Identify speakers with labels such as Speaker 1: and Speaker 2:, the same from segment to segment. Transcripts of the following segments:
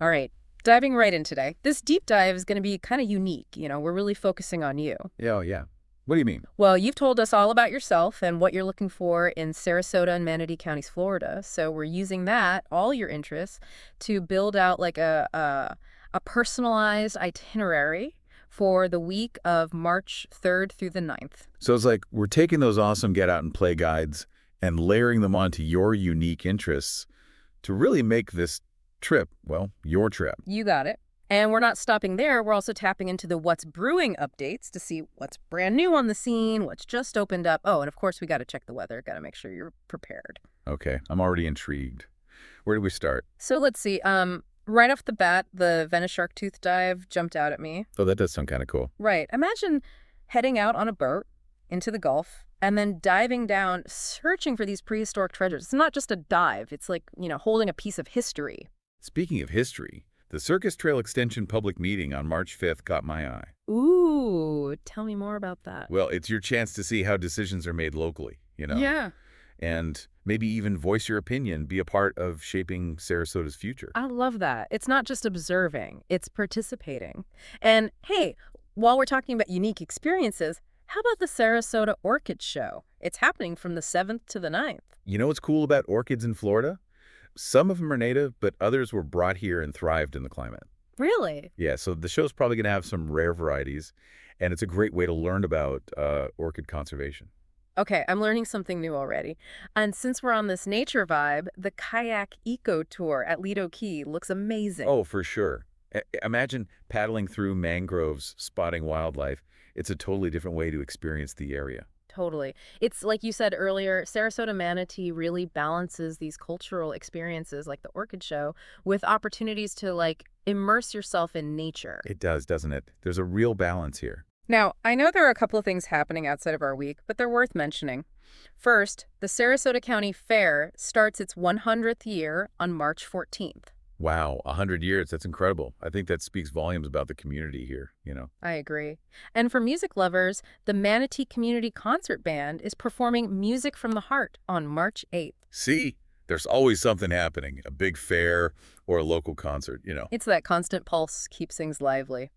Speaker 1: All right, diving right in today. This deep dive is going to be kind of unique. We're really focusing on you.
Speaker 2: Yeah, oh, yeah. What do you mean?
Speaker 1: Well, you've told us all about yourself and what you're looking for in Sarasota and Manatee counties, Florida. So we're using that, all your interests, to build out like a personalized itinerary for the week of March 3rd through the 9th.
Speaker 2: So it's like we're taking those awesome get out and play guides and layering them onto your unique interests to really make this trip, well, your trip.
Speaker 1: You got it. And we're not stopping there. We're also tapping into the What's Brewing updates to see what's brand new on the scene, what's just opened up. Oh, and of course, we got to check the weather. Got to make sure you're prepared.
Speaker 2: Okay, I'm already intrigued. Where do we start?
Speaker 1: So let's see. Right off the bat, the Venice Shark Tooth Dive jumped out at me.
Speaker 2: Oh, that does sound kind of cool.
Speaker 1: Right. Imagine heading out on a boat into the Gulf and then diving down, searching for these prehistoric treasures. It's not just a dive. It's like, holding a piece of history.
Speaker 2: Speaking of history, the Circus Trail Extension public meeting on March 5th caught my eye.
Speaker 1: Ooh, tell me more about that.
Speaker 2: Well, it's your chance to see how decisions are made locally.
Speaker 1: Yeah.
Speaker 2: And maybe even voice your opinion, be a part of shaping Sarasota's future.
Speaker 1: I love that. It's not just observing, it's participating. And hey, while we're talking about unique experiences, how about the Sarasota Orchid Show? It's happening from the 7th to the 9th.
Speaker 2: You know what's cool about orchids in Florida? Some of them are native, but others were brought here and thrived in the climate.
Speaker 1: Really?
Speaker 2: Yeah, so the show's probably going to have some rare varieties, and it's a great way to learn about orchid conservation.
Speaker 1: Okay, I'm learning something new already. And since we're on this nature vibe, the Kayak Eco Tour at Lido Key looks amazing.
Speaker 2: Oh, for sure. Imagine paddling through mangroves, spotting wildlife. It's a totally different way to experience the area.
Speaker 1: Totally. It's like you said earlier, Sarasota Manatee really balances these cultural experiences like the Orchid Show with opportunities to immerse yourself in nature.
Speaker 2: It does, doesn't it? There's a real balance here.
Speaker 1: Now, I know there are a couple of things happening outside of our week, but they're worth mentioning. First, the Sarasota County Fair starts its 100th year on March 14th.
Speaker 2: Wow, 100 years, that's incredible. I think that speaks volumes about the community here.
Speaker 1: I agree. And for music lovers, the Manatee Community Concert Band is performing Music from the Heart on March 8th.
Speaker 2: See, there's always something happening, a big fair or a local concert.
Speaker 1: It's that constant pulse keeps things lively.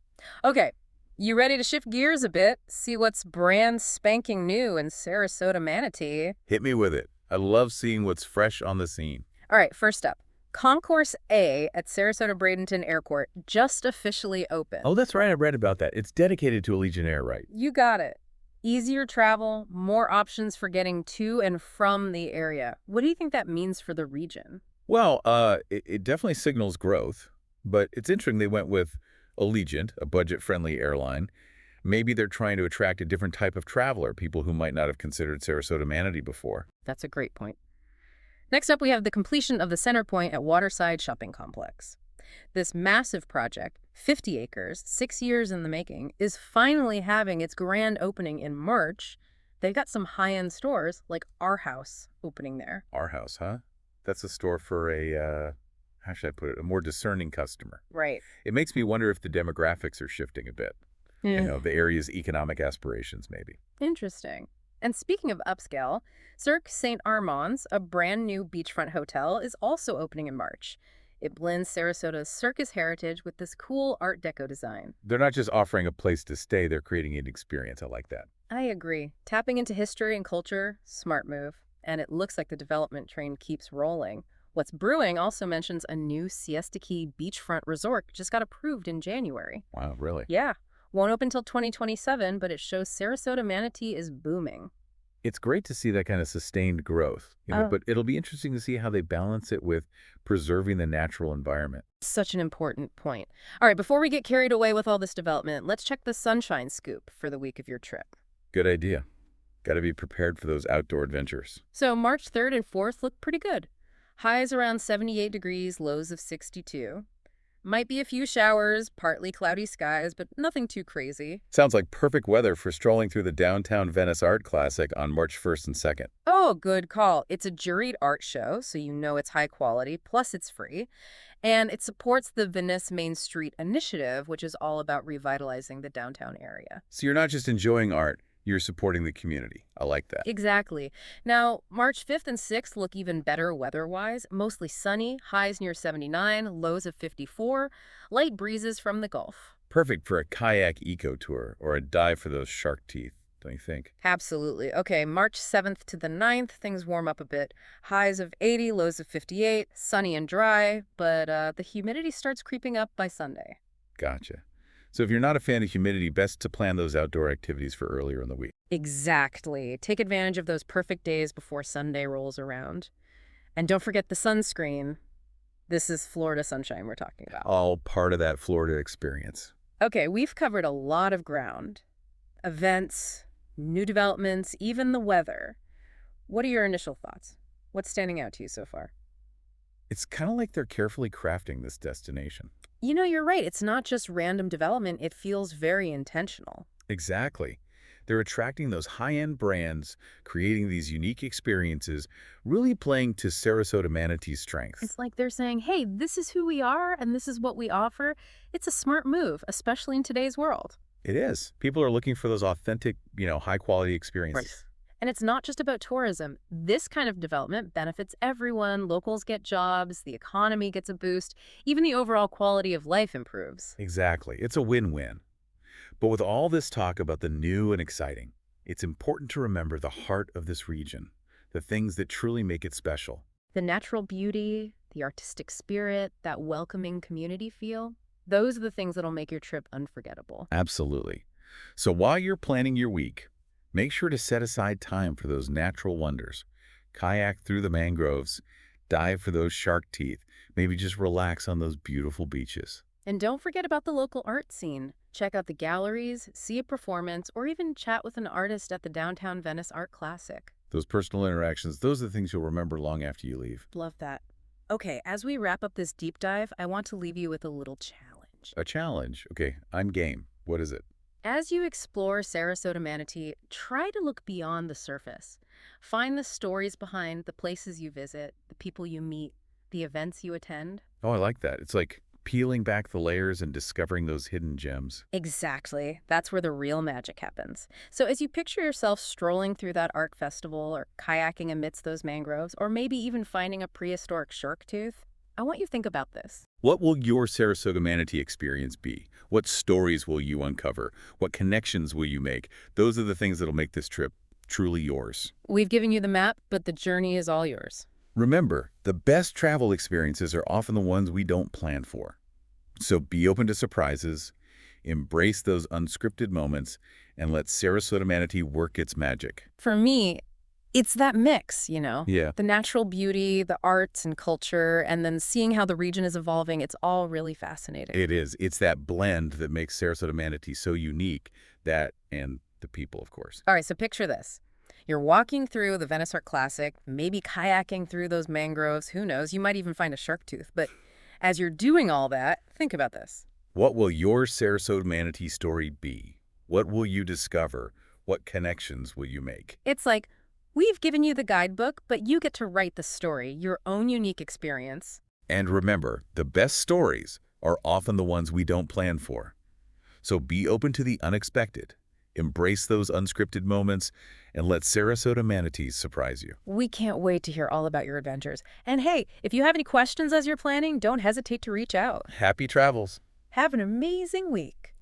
Speaker 1: Okay, you ready to shift gears a bit? See what's brand spanking new in Sarasota Manatee?
Speaker 2: Hit me with it. I love seeing what's fresh on the scene.
Speaker 1: All right, first up. Concourse A at Sarasota Bradenton Airport just officially opened.
Speaker 2: Oh, that's right. I read about that. It's dedicated to a Legionnaire, right?
Speaker 1: You got it. Easier travel, more options for getting to and from the area. What do you think that means for the region?
Speaker 2: Well, it definitely signals growth, but it's interesting they went with Allegiant, a budget-friendly airline. Maybe they're trying to attract a different type of traveler, people who might not have considered Sarasota Manatee before.
Speaker 1: That's a great point. Next up, we have the completion of the Center Point at Waterside Shopping Complex. This massive project, 50 acres, 6 years in the making, is finally having its grand opening in March. They've got some high-end stores like Our House opening there.
Speaker 2: Our House, huh? That's a store for how should I put it, a more discerning customer.
Speaker 1: Right.
Speaker 2: It makes me wonder if the demographics are shifting a bit. The area's economic aspirations, maybe.
Speaker 1: Interesting. And speaking of upscale, Cirque St. Armand's, a brand new beachfront hotel, is also opening in March. It blends Sarasota's circus heritage with this cool Art Deco design.
Speaker 2: They're not just offering a place to stay, they're creating an experience. I like that.
Speaker 1: I agree. Tapping into history and culture, smart move. And it looks like the development train keeps rolling. What's Brewing also mentions a new Siesta Key beachfront resort just got approved in January.
Speaker 2: Wow, really?
Speaker 1: Yeah. Won't open till 2027, but it shows Sarasota Manatee is booming.
Speaker 2: It's great to see that kind of sustained growth, but it'll be interesting to see how they balance it with preserving the natural environment.
Speaker 1: Such an important point. All right, before we get carried away with all this development, let's check the sunshine scoop for the week of your trip.
Speaker 2: Good idea. Got to be prepared for those outdoor adventures.
Speaker 1: So March 3rd and 4th look pretty good. Highs around 78 degrees, lows of 62. Might be a few showers, partly cloudy skies, but nothing too crazy.
Speaker 2: Sounds like perfect weather for strolling through the downtown Venice Art Classic on March 1st and 2nd.
Speaker 1: Oh, good call. It's a juried art show, so you know it's high quality, plus it's free. And it supports the Venice Main Street Initiative, which is all about revitalizing the downtown area.
Speaker 2: So you're not just enjoying art, You're supporting the community. I like that.
Speaker 1: Exactly. Now, March 5th and 6th look even better weather-wise. Mostly sunny, highs near 79, lows of 54, light breezes from the Gulf.
Speaker 2: Perfect for a kayak eco tour or a dive for those shark teeth, don't you think?
Speaker 1: Absolutely. Okay, March 7th to the 9th, things warm up a bit. Highs of 80, lows of 58, sunny and dry, but the humidity starts creeping up by Sunday.
Speaker 2: Gotcha. So if you're not a fan of humidity, best to plan those outdoor activities for earlier in the week.
Speaker 1: Exactly. Take advantage of those perfect days before Sunday rolls around. And don't forget the sunscreen. This is Florida sunshine we're talking about.
Speaker 2: All part of that Florida experience.
Speaker 1: Okay, we've covered a lot of ground. Events, new developments, even the weather. What are your initial thoughts? What's standing out to you so far?
Speaker 2: It's kind of like they're carefully crafting this destination.
Speaker 1: You know, you're right. It's not just random development. It feels very intentional.
Speaker 2: Exactly. They're attracting those high-end brands, creating these unique experiences, really playing to Sarasota Manatee's strengths.
Speaker 1: It's like they're saying, hey, this is who we are and this is what we offer. It's a smart move, especially in today's world.
Speaker 2: It is. People are looking for those authentic, high-quality
Speaker 1: Right.
Speaker 2: experiences.
Speaker 1: And it's not just about tourism. This kind of development benefits everyone. Locals get jobs, the economy gets a boost, even the overall quality of life improves.
Speaker 2: Exactly. It's a win-win. But with all this talk about the new and exciting, it's important to remember the heart of this region, the things that truly make it special.
Speaker 1: The natural beauty, the artistic spirit, that welcoming community feel, those are the things that'll make your trip unforgettable.
Speaker 2: Absolutely. So while you're planning your week, make sure to set aside time for those natural wonders. Kayak through the mangroves, dive for those shark teeth, maybe just relax on those beautiful beaches.
Speaker 1: And don't forget about the local art scene. Check out the galleries, see a performance, or even chat with an artist at the downtown Venice Art Classic.
Speaker 2: Those personal interactions, those are the things you'll remember long after you leave.
Speaker 1: Love that. Okay, as we wrap up this deep dive, I want to leave you with a little challenge.
Speaker 2: A challenge. Okay, I'm game. What is it?
Speaker 1: As you explore Sarasota Manatee, try to look beyond the surface. Find the stories behind the places you visit, the people you meet, the events you attend.
Speaker 2: Oh, I like that. It's like peeling back the layers and discovering those hidden gems.
Speaker 1: Exactly. That's where the real magic happens. So as you picture yourself strolling through that art festival or kayaking amidst those mangroves, or maybe even finding a prehistoric shark tooth, I want you to think about this.
Speaker 2: What will your Sarasota Manatee experience be? What stories will you uncover? What connections will you make? Those are the things that'll make this trip truly yours.
Speaker 1: We've given you the map, but the journey is all yours.
Speaker 2: Remember, the best travel experiences are often the ones we don't plan for. So be open to surprises, embrace those unscripted moments, and let Sarasota Manatee work its magic.
Speaker 1: For me, it's that mix,
Speaker 2: Yeah.
Speaker 1: the natural beauty, the arts and culture, and then seeing how the region is evolving. It's all really fascinating.
Speaker 2: It is. It's that blend that makes Sarasota Manatee so unique, that and the people, of course.
Speaker 1: All right, so picture this. You're walking through the Venice Art Classic, maybe kayaking through those mangroves. Who knows? You might even find a shark tooth. But as you're doing all that, think about this.
Speaker 2: What will your Sarasota Manatee story be? What will you discover? What connections will you make?
Speaker 1: It's like, we've given you the guidebook, but you get to write the story, your own unique experience.
Speaker 2: And remember, the best stories are often the ones we don't plan for. So be open to the unexpected. Embrace those unscripted moments and let Sarasota Manatees surprise you.
Speaker 1: We can't wait to hear all about your adventures. And hey, if you have any questions as you're planning, don't hesitate to reach out.
Speaker 2: Happy travels.
Speaker 1: Have an amazing week.